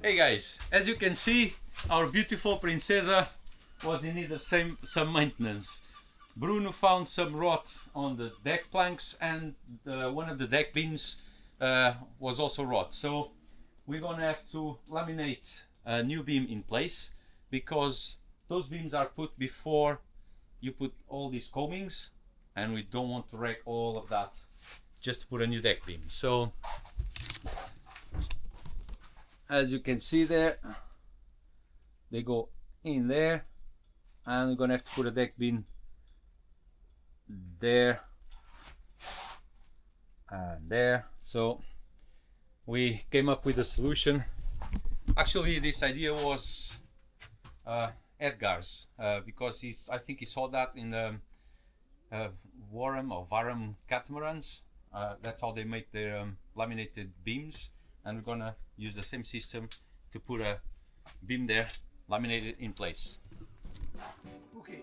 Hey guys, as you can see, our beautiful Princesa was in need of some maintenance. Bruno found some rot on the deck planks, and one of the deck beams was also rot. So we're gonna have to laminate a new beam in place, because those beams are put before you put all these combings, and we don't want to wreck all of that just to put a new deck beam. So as you can see there, they go in there, and we're gonna have to put a deck beam there and there. So we came up with a solution. Actually, this idea was Edgar's, because I think he saw that in the Varam catamarans. That's how they make their laminated beams, and we're gonna use the same system to put a beam there, laminated in place. Okay.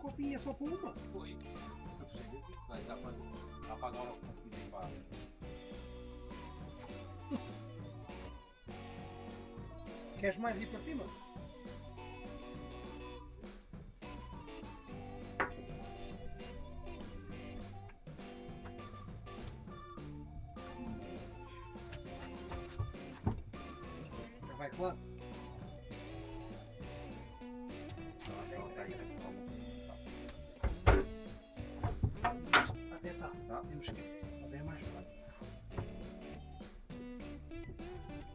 Copinha só por uma? Foi. Vai dar pra apagar o conseguir para. Queres mais ir para cima? Já vai claro? Até tá. Temos que ir. Até é mais fácil.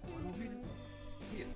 Agora não vira. Vira.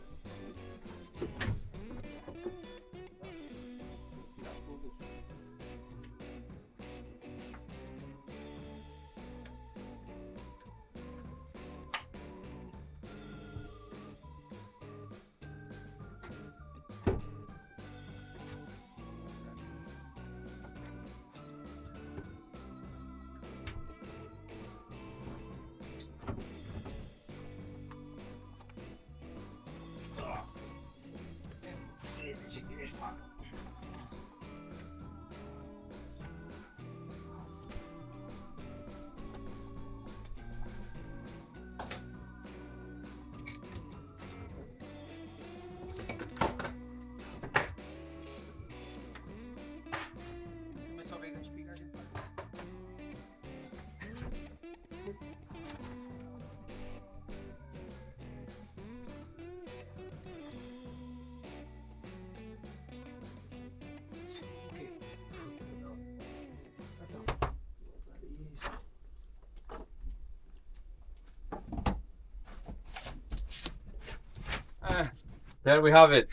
There we have it,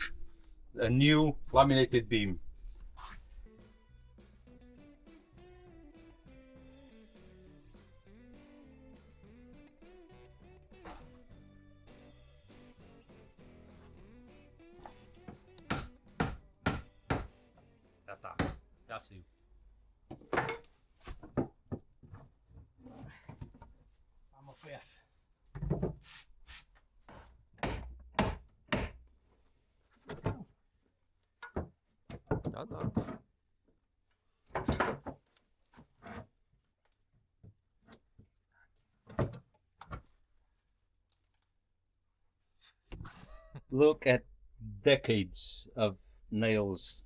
a new laminated beam. Já tá, já saiu. Há uma peça. Já tá. Look at decades of nails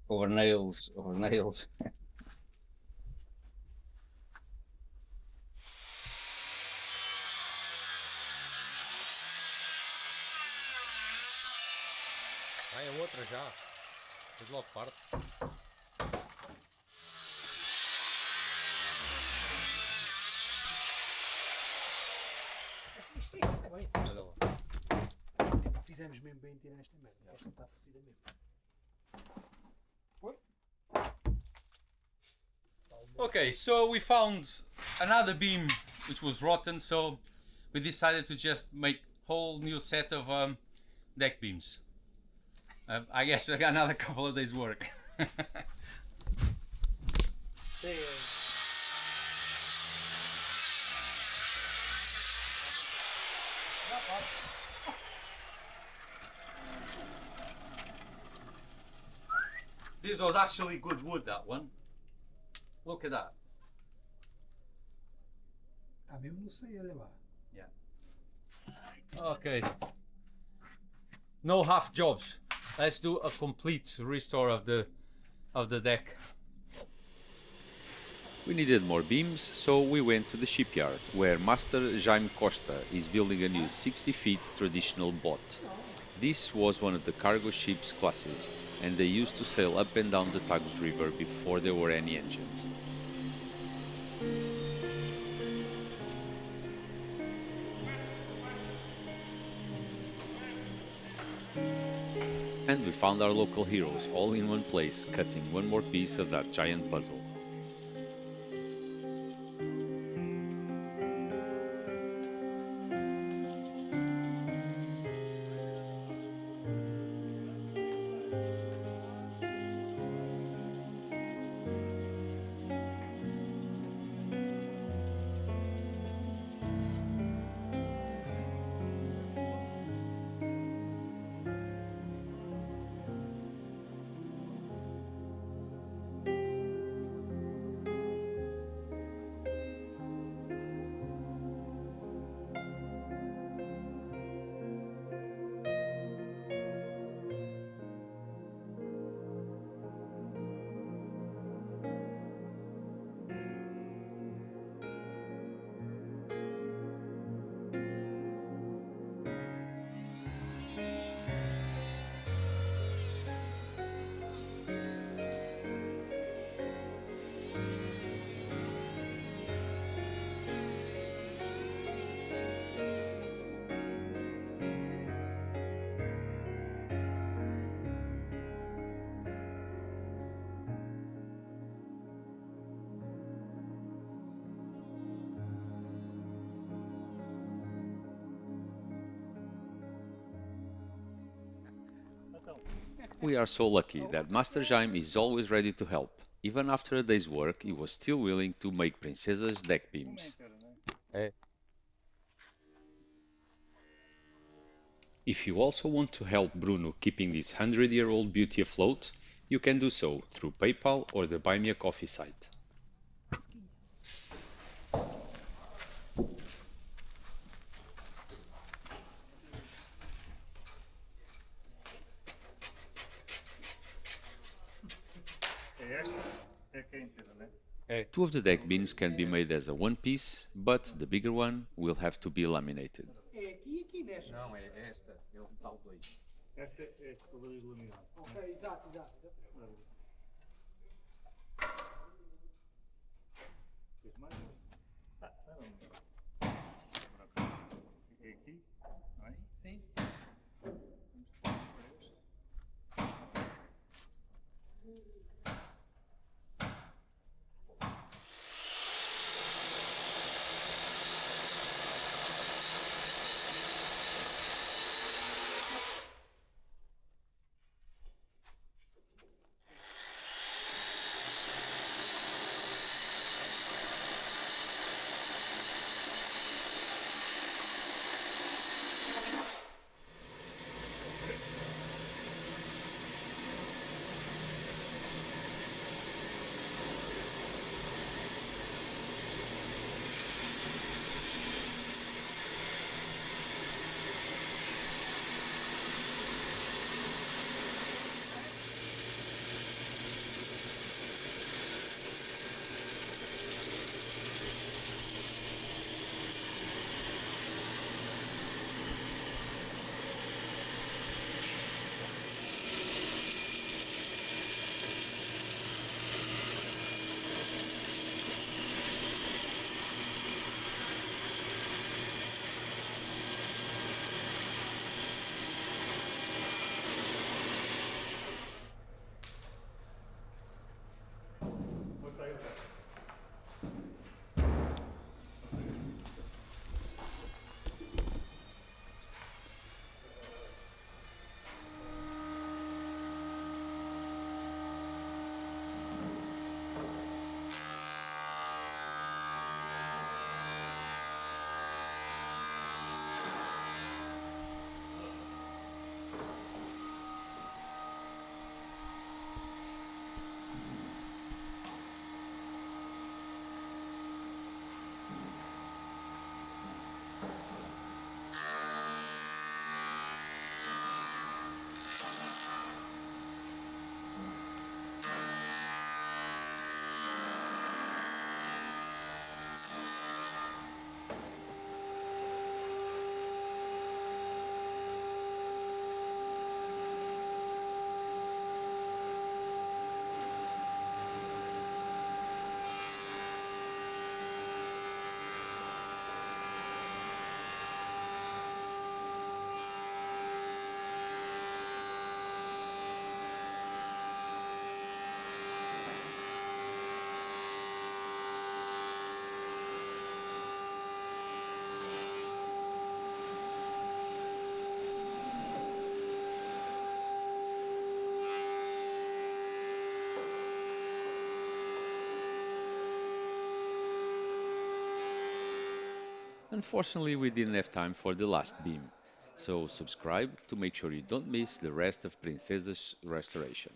over nails over nails. Vai a outra já. Depois logo parte. fizemos mesmo bem tirar esta merda. Esta está fodida mesmo. Oi? Okay, so we found another beam which was rotten, so we decided to just make whole new set of deck beams. I guess another couple of days work. This was actually good wood, that one. Look at that. Está mesmo no sei, olha lá. Yeah. Okay. No half jobs. Let's do a complete restore of the deck. We needed more beams, so we went to the shipyard, where Master Jaime Costa is building a new 60 feet traditional boat. This was one of the cargo ship's classes, and they used to sail up and down the Tagus River before there were any engines. And we found our local heroes all in one place, cutting one more piece of that giant puzzle. We are so lucky that Master Jaime is always ready to help. Even after a day's work, he was still willing to make Princesa's deck beams. If you also want to help Bruno keeping this 100-year-old beauty afloat, you can do so through PayPal or the Buy Me a Coffee site. Two of the deck beams can be made as a one piece, but the bigger one will have to be laminated. É aqui e aqui nesta. Não, é esta, é o tal 2. Esta é toda iluminada. Ok, exato. Fez mais? É aqui, não é? Sim. Unfortunately, we didn't have time for the last beam, so subscribe to make sure you don't miss the rest of Princesa's restoration.